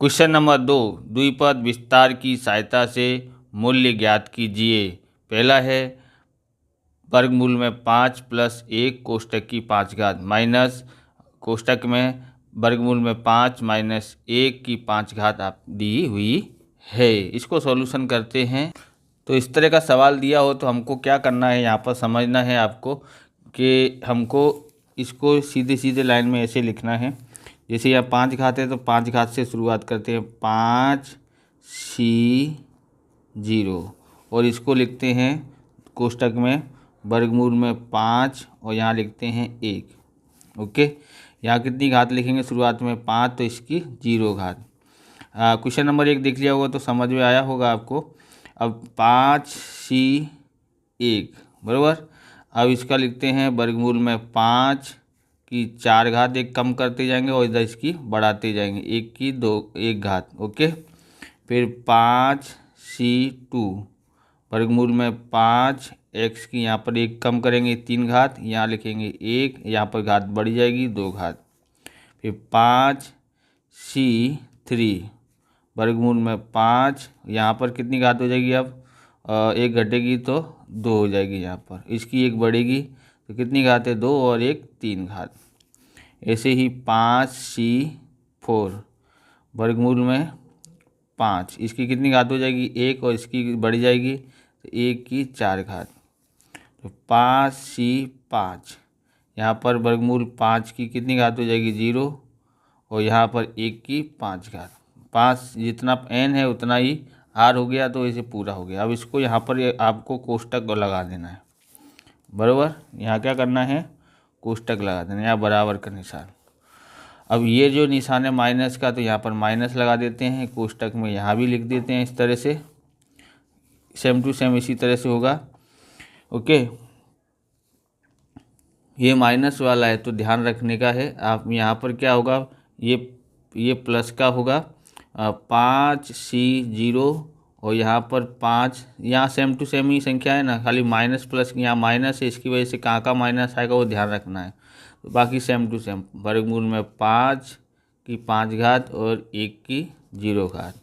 Question number 2, द्विपद विस्तार की सहायता से मूल्य ज्ञात कीजिए। पहला है वर्गमूल में 5 + 1 कोष्टक की 5 घात माइनस कोष्टक में वर्गमूल में 5 - 1 की 5 घात आप दी हुई है। इसको सॉल्यूशन करते हैं। तो इस तरह का सवाल दिया हो तो हमको क्या करना है, यहाँ पर समझना है आपको कि हमको इसको सीधे सीधे लाइन में ऐसे लिखना है। जैसे यहाँ 5 घात है तो 5 घात से शुरुआत करते हैं, 5C0 और इसको लिखते हैं कोष्टक में वर्गमूल में 5 और यहाँ लिखते हैं 1। ओके, यहाँ कितनी घात लिखेंगे शुरुआत में 5 तो इसकी 0 घात। क्वेश्चन नंबर 1 देख लिया होगा तो समझ में आया होगा आपको। अब 5C1 बराबर, अब इसका लिखते हैं वर्गमूल में 5 की 4 घात, एक कम करते जाएंगे और इधर इसकी बढ़ाते जाएंगे, 1 की 1 घात। ओके, फिर 5C2 वर्गमूल में 5 x की यहाँ पर 1 कम करेंगे 3 घात, यहाँ लिखेंगे 1, यहाँ पर घात बढ़ी जाएगी 2 घात। फिर 5C3 वर्गमूल में 5, यहाँ पर कितनी घात हो जाएगी, अब 1 घटेगी तो 2 हो जाएगी, यहाँ पर इसकी 1 बढ़ेगी तो कितनी घात है 2 और 1 3 घात। ऐसे ही 5C4 वर्गमूल में 5, इसकी कितनी घात हो जाएगी 1 और इसकी बढ़ जाएगी तो 1 की 4 घात। तो 5C5 यहाँ पर वर्गमूल 5 की कितनी घात हो जाएगी 0 और यहाँ पर 1 की 5 घात। 5 जितना n है उतना ही r हो गया, तो इसे पूरा हो गया। अब इसको यहाँ पर आपको कोष्टक लगा देना है बराबर। यहाँ क्या करना है, कोष्टक लगा देना है, यहाँ बराबर का निशान। अब ये जो निशान है माइनस का तो यहाँ पर माइनस लगा देते हैं, कोष्टक में यहाँ भी लिख देते हैं इस तरह से, सेम टू सेम इसी तरह से होगा। ओके, ये माइनस वाला है तो ध्यान रखने का है। आप यहाँ पर क्या होगा, ये प्लस का होगा 5C0 और यहाँ पर 5, यहाँ सेम टू सेम ही संख्या है ना, खाली माइनस प्लस यहाँ माइनस है, इसकी वजह से कहाँ का माइनस आएगा वो ध्यान रखना है। तो बाकी सेम टू सेम वर्गमूल में 5 की 5 घात और 1 की 0 घात।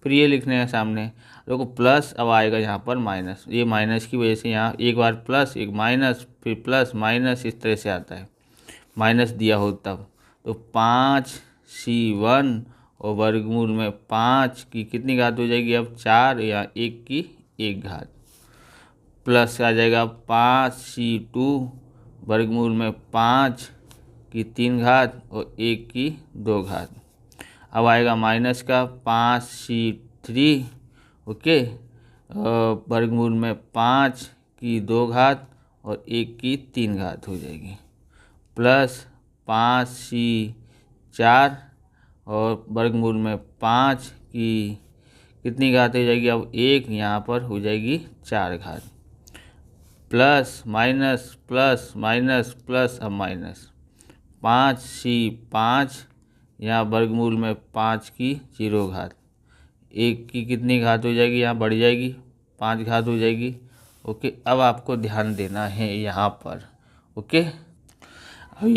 फिर ये लिखने हैं सामने, देखो प्लस अब आएगा यहाँ पर माइनस, ये माइनस की वजह से यहाँ एक बार प्लस एक माइनस फिर प्लस माइनस इस तरह से आता है, माइनस दिया हो तब। तो 5C1 और वर्गमूल में 5 की कितनी घात हो जाएगी अब 4 या 1 की 1 घात, प्लस आ जाएगा 5C2 वर्गमूल में 5 की 3 घात और 1 की 2 घात। अब आएगा माइनस का 5C3 ओके, वर्गमूल में 5 की 2 घात और 1 की 3 घात हो जाएगी, प्लस 5C4 और वर्गमूल में 5 की कितनी घात हो जाएगी अब 1, यहाँ पर हो जाएगी 4 घात, plus minus plus minus plus अब माइनस 5C5 यहाँ वर्गमूल में 5 की 0 घात, 1 की कितनी घात हो जाएगी, यहाँ बढ़ जाएगी 5 घात हो जाएगी। ओके, अब आपको ध्यान देना है यहाँ पर। ओके, अब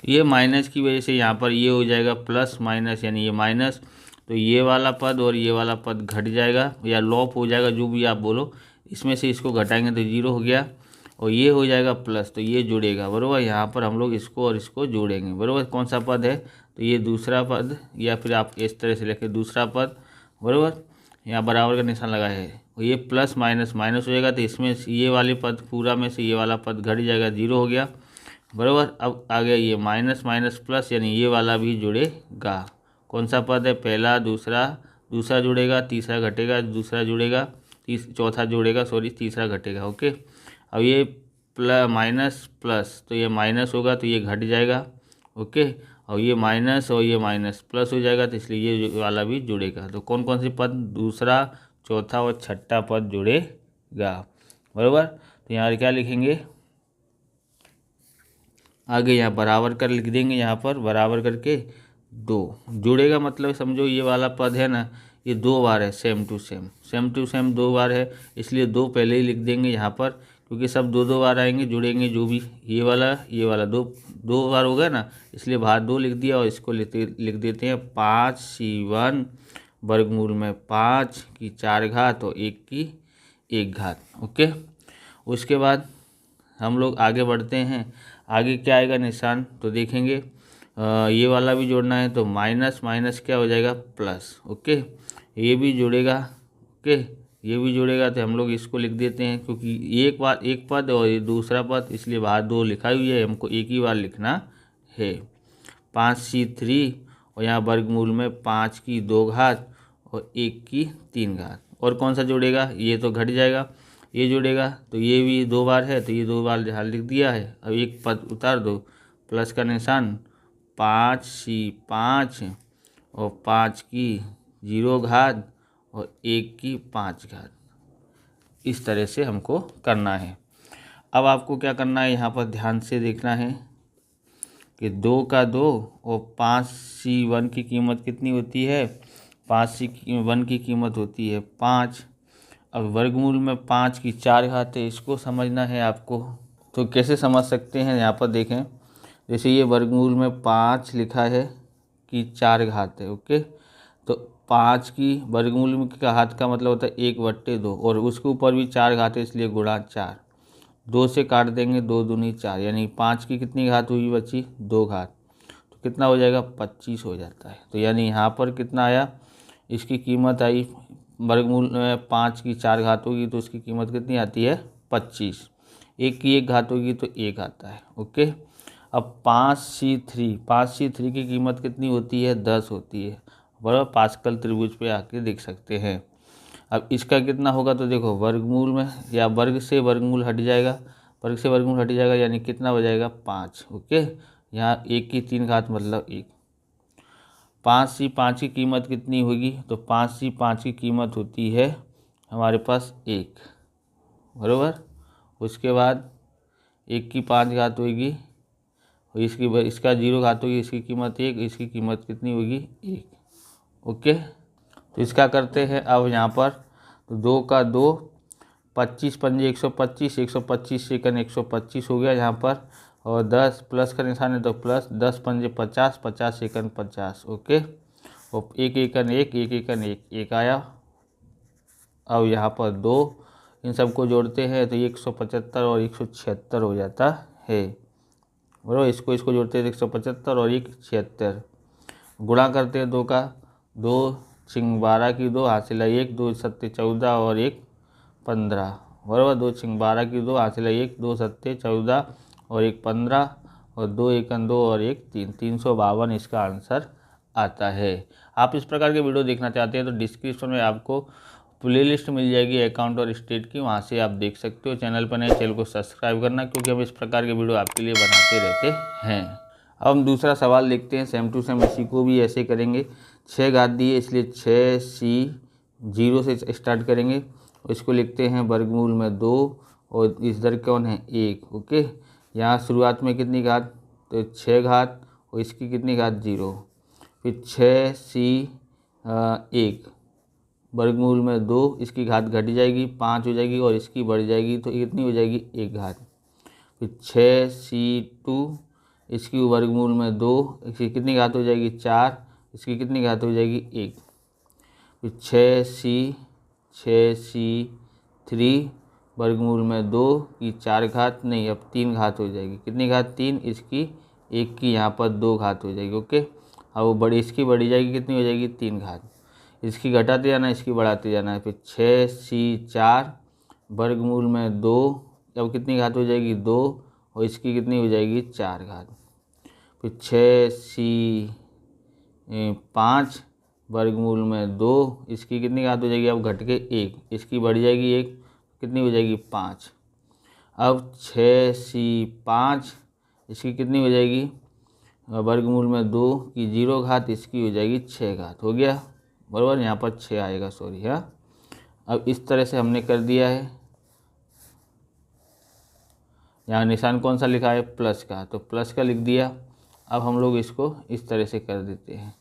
ये माइनस की वजह से यहाँ पर ये हो जाएगा प्लस माइनस, यानी ये माइनस, तो ये वाला पद और ये वाला पद घट जाएगा या लॉप हो जाएगा, जो भी आप बोलो, इसमें से इसको घटाएंगे तो 0 हो गया और ये हो जाएगा प्लस, तो ये जुड़ेगा बराबर। यहाँ पर हम लोग इसको और इसको जोड़ेंगे बराबर। कौन सा पद है, तो ये दूसरा पद, या फिर आप इस तरह से लिखें दूसरा पद बराबर। यहाँ बराबर का निशान लगा है और ये प्लस माइनस माइनस हो जाएगा, तो इसमें ये वाले पद पूरा में से ये वाला पद घट जाएगा, 0 हो गया बराबर। अब आ गया ये माइनस माइनस प्लस, यानी ये वाला भी जुड़ेगा। कौन सा पद है, पहला दूसरा जुड़ेगा, तीसरा घटेगा, दूसरा जुड़ेगा, चौथा जुड़ेगा, सॉरी तीसरा घटेगा। ओके, अब ये माइनस प्लस, तो ये माइनस होगा तो ये घट जाएगा। ओके, और ये माइनस और ये माइनस प्लस हो जाएगा, तो इसलिए ये वाला भी जुड़ेगा। तो कौन कौन से पद, दूसरा चौथा और छठा पद जुड़ेगा बराबर। तो यहाँ क्या लिखेंगे आगे, यहाँ बराबर कर लिख देंगे, यहाँ पर बराबर करके 2 जुड़ेगा, मतलब समझो ये वाला पद है ना, ये 2 बार है, सेम टू सेम 2 बार है, इसलिए 2 पहले ही लिख देंगे यहाँ पर, क्योंकि सब दो दो बार आएंगे, जुड़ेंगे जो भी, ये वाला दो दो बार होगा ना, इसलिए बाहर 2 लिख दिया और इसको लिख देते हैं 5c1 वर्गमूल में 5 की 4 घात और 1 की 1 घात। ओके, उसके बाद हम लोग आगे बढ़ते हैं। आगे क्या आएगा निशान तो देखेंगे, ये वाला भी जोड़ना है तो माइनस माइनस क्या हो जाएगा प्लस। ओके, ये भी जुड़ेगा। ओके, ये भी जुड़ेगा तो हम लोग इसको लिख देते हैं, क्योंकि एक पद और ये दूसरा पद, इसलिए बाहर 2 लिखा हुई है, हमको एक ही बार लिखना है। 5c3 और यहाँ वर्गमूल में 5 की 2 घात और 1 की 3 घात। और कौन सा जुड़ेगा, ये तो घट जाएगा, ये जुड़ेगा तो ये भी 2 बार है तो ये 2 बार जहाँ लिख दिया है। अब एक पद उतार दो, प्लस का निशान, 5c5 और 5 की 0 घात और 1 की 5 घात। इस तरह से हमको करना है। अब आपको क्या करना है, यहाँ पर ध्यान से देखना है कि 2 का 2 और 5c1 की कीमत कितनी होती है, 5c1 की कीमत होती है 5। अब वर्गमूल में 5 की 4 घात है, इसको समझना है आपको। तो कैसे समझ सकते हैं, यहाँ पर देखें, जैसे ये वर्गमूल में 5 लिखा है कि 4 घात है। ओके, तो 5 की वर्गमूल में का घात का मतलब होता है 1/2 और उसके ऊपर भी 4 घात है, इसलिए गुणा 4। 2 से काट देंगे, 2 दूनी 4, यानी 5 की कितनी घात हुई बची, 2 घात। तो कितना हो जाएगा, 25 हो जाता है। तो यानी यहाँ पर कितना आया, इसकी कीमत आई, वर्गमूल में 5 की 4 घात होगी तो इसकी कीमत कितनी आती है, 25। 1 की 1 घात होगी तो 1 आता है। ओके, अब 5c3 की कीमत कितनी होती है, 10 होती है, बराबर। पास्कल त्रिभुज पे आके देख सकते हैं। अब इसका कितना होगा तो देखो, वर्गमूल में या वर्ग से वर्गमूल हट जाएगा, वर्ग से वर्गमूल हट जाएगा, यानी कितना हो जाएगा 5। ओके, यहाँ 1 की 3 घात मतलब 1। 5c5 की कीमत कितनी होगी तो 5c5 की कीमत होती है हमारे पास 1, बराबर। उसके बाद 1 की 5 घात होगी, इसका 0 घात होगी, इसकी कीमत 1, इसकी कीमत कितनी होगी 1। ओके, तो इसका करते हैं अब यहाँ पर। तो 2 का 2, 25 पंजे 125, 125 सेकंड 125 हो गया यहाँ पर, और 10 प्लस का निशान है तो प्लस, 10 पंजे 50, 50 सेकंड 50। ओके, और 1 एकन 1, 1 एकन 1, 1 आया। अब यहाँ पर 2, इन सबको जोड़ते हैं तो 175 और 176 हो जाता है, बराबर। इसको जोड़ते हैं 175 और 176, गुणा करते हैं 2 का 2, 12 की 2 हासिल है 1, 2 सत्ते 14 और 1 15, बराबर। 2 12 की 2 हासिल है 1, 2 सत्ते 14 और 1 15 और 2 एकन 2 और 1 3, 352 इसका आंसर आता है। आप इस प्रकार के वीडियो देखना चाहते हैं तो डिस्क्रिप्शन में आपको प्लेलिस्ट मिल जाएगी अकाउंट और स्टेट की, वहाँ से आप देख सकते हो। चैनल पर नए, चैनल को सब्सक्राइब करना, क्योंकि हम इस प्रकार के वीडियो आपके लिए बनाते रहते हैं। अब हम दूसरा सवाल देखते हैं, सेम टू सेम इसी को भी ऐसे करेंगे। 6 घात दी है, इसलिए 6c0 से स्टार्ट करेंगे, इसको लिखते हैं वर्गमूल में 2 और इस दर कौन है 1। ओके, यहाँ शुरुआत में कितनी घात तो 6 घात और इसकी कितनी घात 0, फिर 6c1 वर्गमूल में 2, इसकी घात घट जाएगी 5 हो जाएगी और इसकी बढ़ जाएगी तो कितनी हो जाएगी 1 घात। फिर 6c2, इसकी वर्गमूल में 2, इसकी कितनी घात हो जाएगी 4, इसकी कितनी घात हो जाएगी 1। फिर 6c3 वर्गमूल में 2 की 4 घात, नहीं अब 3 घात हो जाएगी, कितनी घात 3, इसकी 1 की यहाँ पर 2 घात हो जाएगी। ओके, अब वो इसकी बढ़ी जाएगी, कितनी हो जाएगी 3 घात, इसकी घटाते जाना, इसकी बढ़ाते जाना है। फिर 6c4 वर्गमूल में 2, अब कितनी घात हो जाएगी 2 और इसकी कितनी हो जाएगी 4 घात। फिर 6c5 वर्गमूल में 2, इसकी कितनी घात हो जाएगी, अब घट के 1, इसकी बढ़ जाएगी 1, कितनी हो जाएगी 5। अब 6c5, इसकी कितनी हो जाएगी वर्गमूल में 2 की 0 घात, इसकी हो जाएगी 6 घात, हो गया, बराबर। यहाँ पर 6 आएगा, सॉरी। हाँ, अब इस तरह से हमने कर दिया है। यहाँ निशान कौन सा लिखा है, प्लस का, तो प्लस का लिख दिया। अब हम लोग इसको इस तरह से कर देते हैं।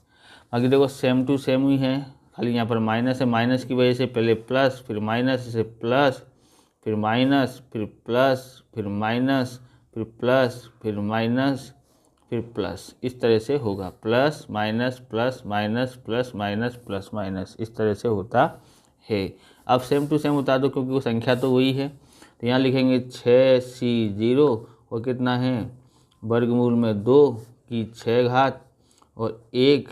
बाकी देखो सेम टू सेम ही है, खाली यहाँ पर माइनस है, माइनस की वजह से पहले प्लस, फिर माइनस से प्लस, फिर माइनस, फिर प्लस, फिर माइनस, फिर प्लस, फिर माइनस, फिर प्लस। इस तरह से होगा, plus minus plus minus plus minus plus minus, इस तरह से होता है। अब सेम टू सेम उतार दो क्योंकि वो संख्या तो वही है। तो यहाँ लिखेंगे 6c0 और कितना है वर्गमूल में 2 की 6 घात और 1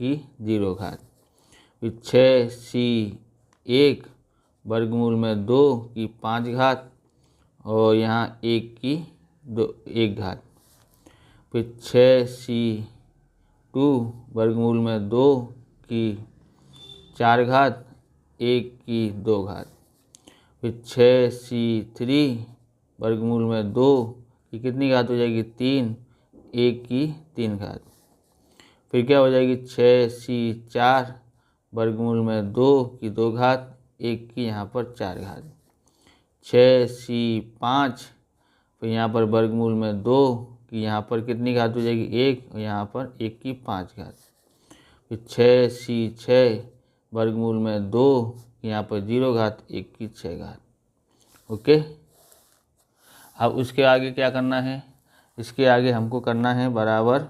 की 0 घात। फिर 6c1 वर्गमूल में 2 की 5 घात और यहाँ 1 की 1 घात। फिर 6c2 वर्गमूल में 2 की 4 घात 1 की 2 घात। फिर 6c3 वर्गमूल में 2 की कितनी घात हो जाएगी 3, 1 की 3 घात। फिर क्या हो जाएगी 6c4 वर्गमूल में 2 की 2 घात 1 की यहाँ पर 4 घात। 6c5 फिर यहाँ पर वर्गमूल में 2 की यहाँ पर कितनी घात हो जाएगी 1 और यहाँ पर 1 की 5 घात। फिर 6c6 वर्गमूल में 2 यहाँ पर 0 घात 1 की 6 घात। ओके, अब उसके आगे क्या करना है, इसके आगे हमको करना है बराबर।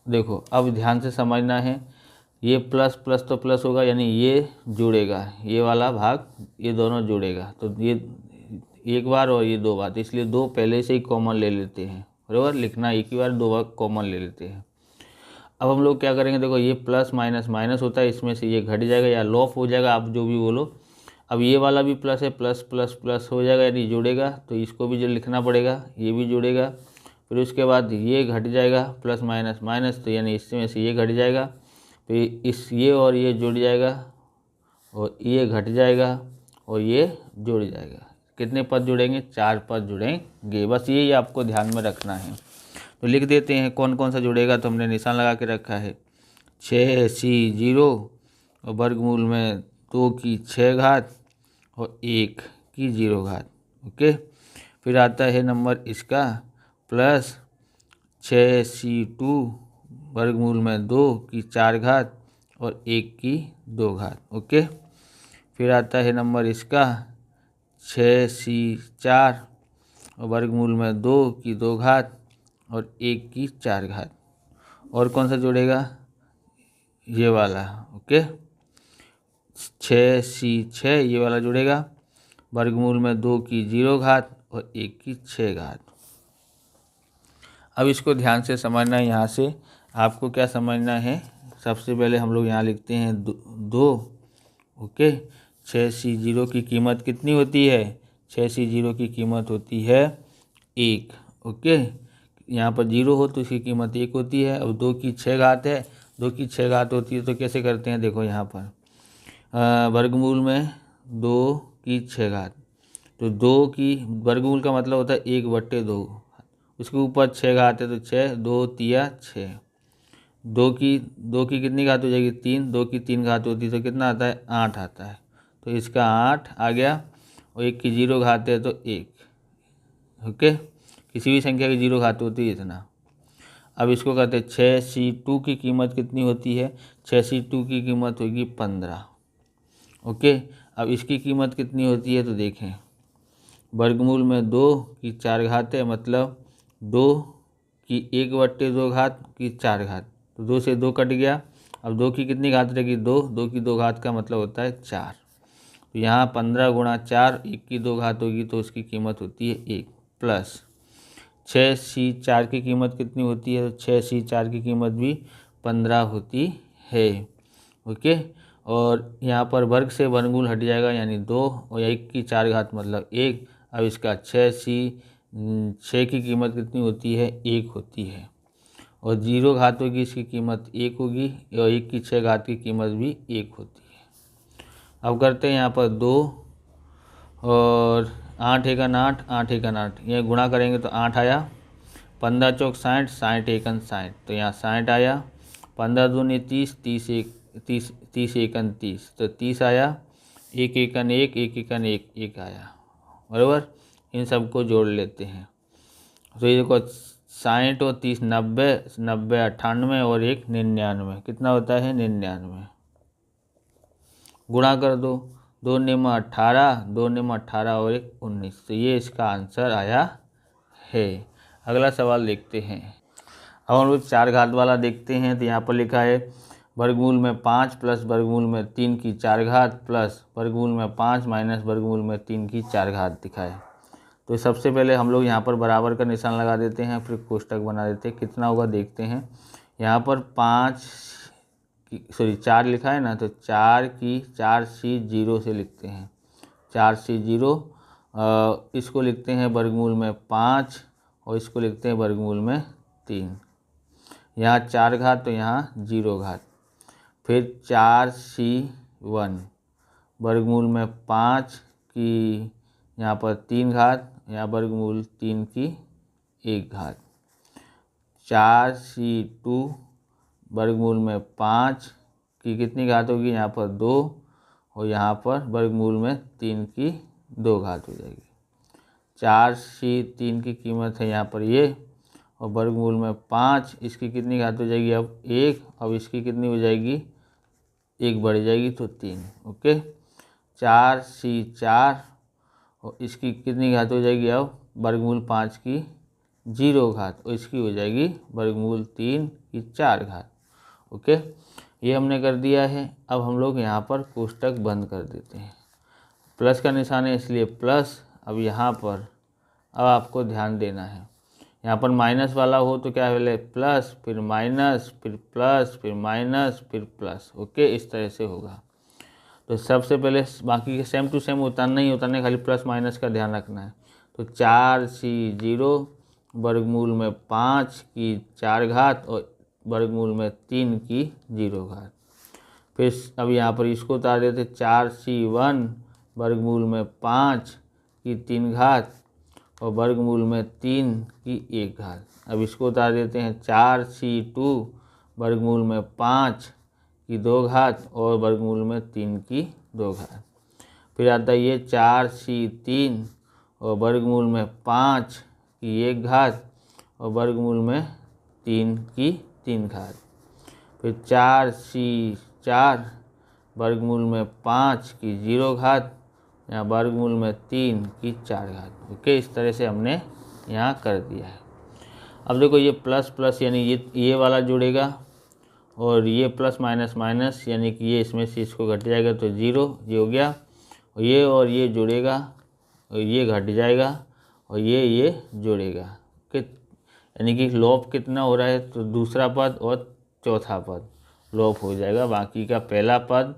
देखो अब ध्यान से समझना है, ये प्लस प्लस तो प्लस होगा यानी ये जुड़ेगा, ये वाला भाग ये दोनों जुड़ेगा, तो ये एक बार और ये 2 बार, इसलिए 2 पहले से ही कॉमन ले लेते हैं, बराबर। लिखना एक ही बार 2 बार कॉमन ले लेते हैं। अब हम लोग क्या करेंगे, देखो ये प्लस माइनस माइनस होता है, इसमें से ये घट जाएगा या लॉप हो जाएगा, आप जो भी बोलो। अब ये वाला भी प्लस है, प्लस प्लस प्लस हो जाएगा यानी जुड़ेगा, तो इसको भी जो लिखना पड़ेगा, ये भी जुड़ेगा। फिर उसके बाद ये घट जाएगा, प्लस माइनस माइनस, तो यानी इसमें से ये घट जाएगा। फिर ये और ये जुड़ जाएगा और ये घट जाएगा और ये जुड़ जाएगा। कितने पद जुड़ेंगे, 4 पद जुड़ेंगे, बस यही आपको ध्यान में रखना है। तो लिख देते हैं कौन कौन सा जुड़ेगा, तो हमने निशान लगा के रखा है 6c0 और वर्गमूल में 2 की 6 घात और 1 की 0 घात। ओके, फिर आता है नंबर इसका प्लस 6c2 वर्गमूल में 2 की 4 घात और 1 की 2 घात। ओके, फिर आता है नंबर इसका 6c4 और वर्गमूल में 2 की 2 घात और 1 की 4 घात। और कौन सा जुड़ेगा, ये वाला। ओके, 6c6 ये वाला जुड़ेगा, वर्गमूल में 2 की 0 घात और 1 की 6 घात। अब इसको ध्यान से समझना है, यहाँ से आपको क्या समझना है, सबसे पहले हम लोग यहाँ लिखते हैं 2। ओके, 6c0 की कीमत कितनी होती है, 6c0 की कीमत होती है 1। ओके, यहाँ पर 0 हो तो इसकी कीमत 1 होती है। अब 2 की 6 घात है, 2 की 6 घात होती है तो कैसे करते हैं, देखो यहाँ पर वर्गमूल में 2 की 6 घात, तो 2 की वर्गमूल का मतलब होता है 1/2, उसके ऊपर 6 घात है तो 6, 2 तिया 6, 2 की कितनी घात हो जाएगी 3, 2 की 3 घात होती है तो कितना आता है 8 आता है, तो इसका 8 आ गया और 1 की 0 घात है तो 1। ओके, किसी भी संख्या की 0 घात होती है इतना। अब इसको कहते हैं 6c2 की कीमत कितनी होती है, 6c2 की कीमत होगी 15। ओके, अब इसकी कीमत कितनी होती है तो देखें, वर्गमूल में 2 की 4 घात है, मतलब 2 की 1/2 घात की 4 घात, तो 2 से 2 कट गया। अब 2 की कितनी घात रहेगी 2, 2 की 2 घात का मतलब होता है 4, तो यहाँ 15 गुणा 4, 1 की 2 घात होगी तो उसकी कीमत होती है 1। प्लस 6c4 की कीमत कितनी होती है, तो 6c4 की कीमत भी 15 होती है। ओके, और यहाँ पर वर्ग से वर्गमूल हट जाएगा यानी 2 और 1 की 4 घात मतलब 1। अब इसका 6 की कीमत कितनी होती है 1 होती है, और 0 घात होगी इसकी कीमत 1 होगी और 1 की 6 घात की कीमत भी 1 होती है। अब करते हैं यहाँ पर 2 और 8 एकन 8, 8 एकन 8, ये गुणा करेंगे तो 8 आया, 15 चौक 60, 60 एकन 60, तो यहाँ 60 आया, 15 दूनी 30, 30 एकन 30, तो 30 आया, 1 एकन 1, 1 एकन 1, 1 आया, बराबर। इन सबको जोड़ लेते हैं, तो ये देखो 60 और 30 90, 90 98 और 1 99, कितना होता है 99। गुणा कर दो 2 निम 18, 2 निम 18 और 1 19। तो ये इसका आंसर आया है। अगला सवाल देखते हैं। अब हम लोग 4 घात वाला देखते हैं। तो यहाँ पर लिखा है वर्गमूल में 5 प्लस वर्गमूल में 3 की 4 घात प्लस वर्गमूल में 5 माइनस वर्गमूल में 3 की 4 घात दिखाए। तो सबसे पहले हम लोग यहाँ पर बराबर का निशान लगा देते हैं, फिर कोष्टक बना देते हैं। कितना होगा देखते हैं। यहाँ पर 4 लिखा है ना, तो 4 की 4C 0 से लिखते हैं। 4C 0, इसको लिखते हैं वर्गमूल में 5 और इसको लिखते हैं वर्गमूल में 3। यहाँ 4 घात तो यहाँ 0 घात। फिर 4C 1 वर्गमूल में 5 की यहाँ पर 3 घात, यहाँ वर्गमूल 3 की 1 घात। 4C 2 वर्गमूल में 5 की कितनी घात होगी, यहाँ पर 2 और यहाँ पर वर्गमूल में 3 की 2 घात हो जाएगी। 4C 3 की कीमत है यहाँ पर ये, और वर्गमूल में 5, इसकी कितनी घात हो जाएगी अब 1, अब इसकी कितनी हो जाएगी 1 बढ़ जाएगी तो 3। ओके, 4C 4 और इसकी कितनी घात हो जाएगी अब वर्गमूल 5 की 0 घात और इसकी हो जाएगी वर्गमूल 3 की 4 घात। ओके, ये हमने कर दिया है। अब हम लोग यहाँ पर कोष्टक बंद कर देते हैं। प्लस का निशान है इसलिए प्लस। अब यहाँ पर अब आपको ध्यान देना है, यहाँ पर माइनस वाला हो तो क्या है प्लस, फिर माइनस, फिर प्लस, फिर माइनस, फिर प्लस। ओके, इस तरह से होगा। तो सबसे पहले बाकी के सेम टू सेम उतारना ही उतारना, खाली प्लस माइनस का ध्यान रखना है। तो 4C 0 वर्गमूल में 5 की 4 घात और वर्गमूल में 3 की 0 घात। फिर अब यहाँ पर इसको उतार देते 4C 1 वर्गमूल में 5 की 3 घात और वर्गमूल में 3 की 1 घात। अब इसको उतार देते हैं 4C 2 वर्गमूल में 5 की 2 घात और वर्गमूल में 3 की 2 घात। फिर आता है ये 4C 3 और वर्गमूल में 5 की 1 घात और वर्गमूल में 3 की 3 घात। फिर 4C 4 वर्गमूल में 5 की 0 घात या वर्गमूल में 3 की 4 घात। ओके, इस तरह से हमने यहाँ कर दिया है। अब देखो ये प्लस प्लस यानी ये वाला जुड़ेगा और ये प्लस माइनस माइनस यानी कि ये इसमें से इसको घट जाएगा तो 0, ये हो गया। और ये जुड़ेगा और ये घट जाएगा और ये जुड़ेगा। ओके, यानी कि लोप कितना हो रहा है, तो दूसरा पद और चौथा पद लोप हो जाएगा। बाकी का पहला पद,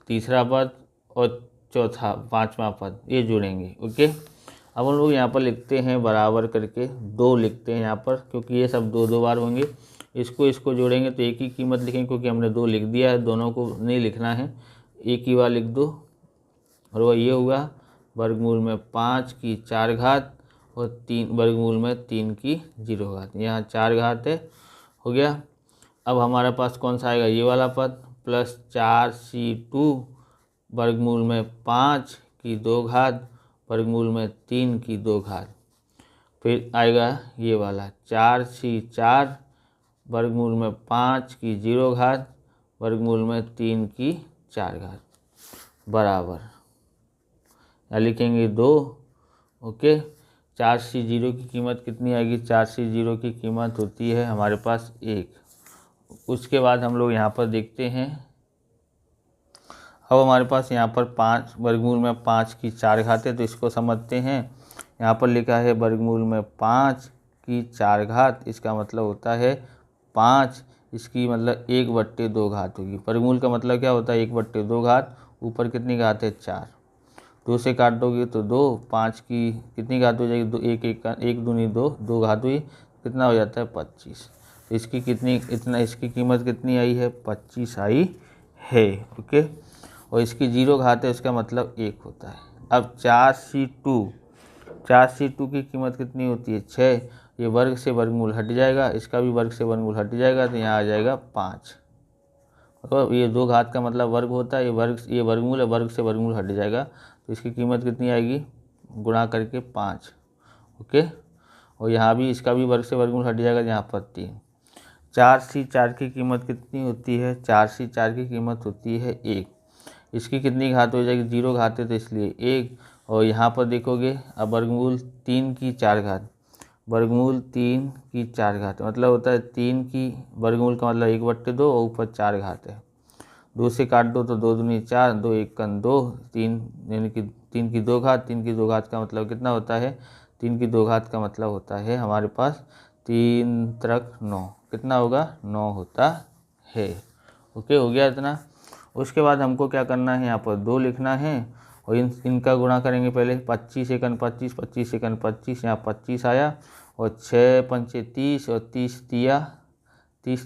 तीसरा पद और चौथा 5वां पद ये जुड़ेंगे। ओके, अब हम लोग यहाँ पर लिखते हैं बराबर करके 2 लिखते हैं यहाँ पर, क्योंकि ये सब 2 बार होंगे। इसको जोड़ेंगे तो एक ही कीमत लिखेंगे, क्योंकि हमने 2 लिख दिया है, दोनों को नहीं लिखना है, एक ही बार लिख दो। और वह ये होगा वर्गमूल में 5 की 4 घात और 3 वर्गमूल में 3 की 0 घात। यहाँ 4 घात है, हो गया। अब हमारे पास कौन सा आएगा, ये वाला पद प्लस 4C 2 वर्गमूल में 5 की 2 घात वर्गमूल में 3 की 2 घात। फिर आएगा ये वाला 4C 4 वर्गमूल में 5 की 0 घात वर्गमूल में 3 की 4 घात बराबर, या लिखेंगे 2। ओके, 4C 0 की कीमत कितनी आएगी, 4C 0 की कीमत होती है हमारे पास 1। उसके बाद हम लोग यहाँ पर देखते हैं। अब हमारे पास यहाँ पर 5 वर्गमूल में 5 की 4 घात है, तो इसको समझते हैं। यहाँ पर लिखा है वर्गमूल में 5 की 4 घात, इसका मतलब होता है 5, इसकी मतलब 1/2 घात होगी। वर्गमूल का मतलब क्या होता है, 1/2 घात, ऊपर कितनी घात है 4, 2 से काट दोगे तो 2, 5 की कितनी घात हो जाएगी 2, 1 दूनी 2, 2 घात हुई, कितना हो जाता है 25। इसकी इसकी कीमत कितनी आई है 25 आई है। ओके, और इसकी 0 घात है, इसका मतलब 1 होता है। अब 4C 2 की कीमत कितनी होती है 6, ये वर्ग से वर्गमूल हट जाएगा, इसका भी वर्ग से वर्गमूल हट जाएगा, तो यहाँ आ जाएगा 5। और ये 2 घात का मतलब वर्ग होता है, ये वर्गमूल है, वर्ग से वर्गमूल हट जाएगा, तो इसकी कीमत कितनी आएगी गुणा करके 5। ओके, और यहाँ भी इसका भी वर्ग से वर्गमूल हट जाएगा, यहाँ पर 3। 4C 4 की कीमत कितनी होती है, 4C 4 की कीमत होती है 1। इसकी कितनी घात हो जाएगी, 0 घात है तो इसलिए 1। और यहाँ पर देखोगे अब वर्गमूल 3 की 4 घात, वर्गमूल 3 की 4 घात मतलब होता है 3 की वर्गमूल का मतलब 1/2 और ऊपर 4 घात है। 2 से काट दो तो 2 दूनी 4, 2 एकन 2, 3 यानी कि 3 की 2 घात। 3 की 2 घात का मतलब कितना होता है, 3 की 2 घात का मतलब होता है हमारे पास 3 त्रिक 9, कितना होगा 9 होता है। ओके, हो गया इतना। उसके बाद हमको क्या करना है, यहाँ पर 2 लिखना है और इनका गुणा करेंगे पहले। 25 एकन 25, 25 एकन 25, यहाँ 25 आया और 6 पंचे 30 और 30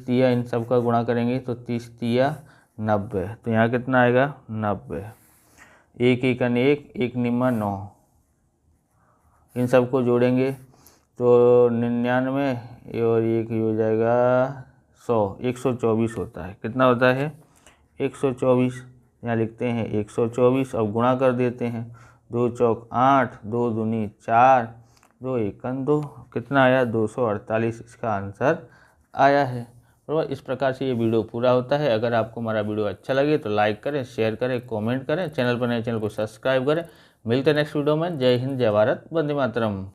तिया इन सब का गुणा करेंगे तो 30 तिया 90। तो यहाँ कितना आएगा 90। 1 एकन 1, 1 निम्मा 9, इन सबको जोड़ेंगे तो 99 और 1 हो जाएगा 100, 124 होता है। कितना होता है 124। यहाँ लिखते हैं 124। अब गुणा कर देते हैं, 2 चौक 8, 2 दूनी 4, 2 एकन 2, कितना आया 248 इसका आंसर आया है। बराबर, इस प्रकार से ये वीडियो पूरा होता है। अगर आपको हमारा वीडियो अच्छा लगे तो लाइक करें, शेयर करें, कमेंट करें, चैनल पर नए चैनल को सब्सक्राइब करें। मिलते हैं नेक्स्ट वीडियो में। जय हिंद, जय भारत, वंदे मातरम।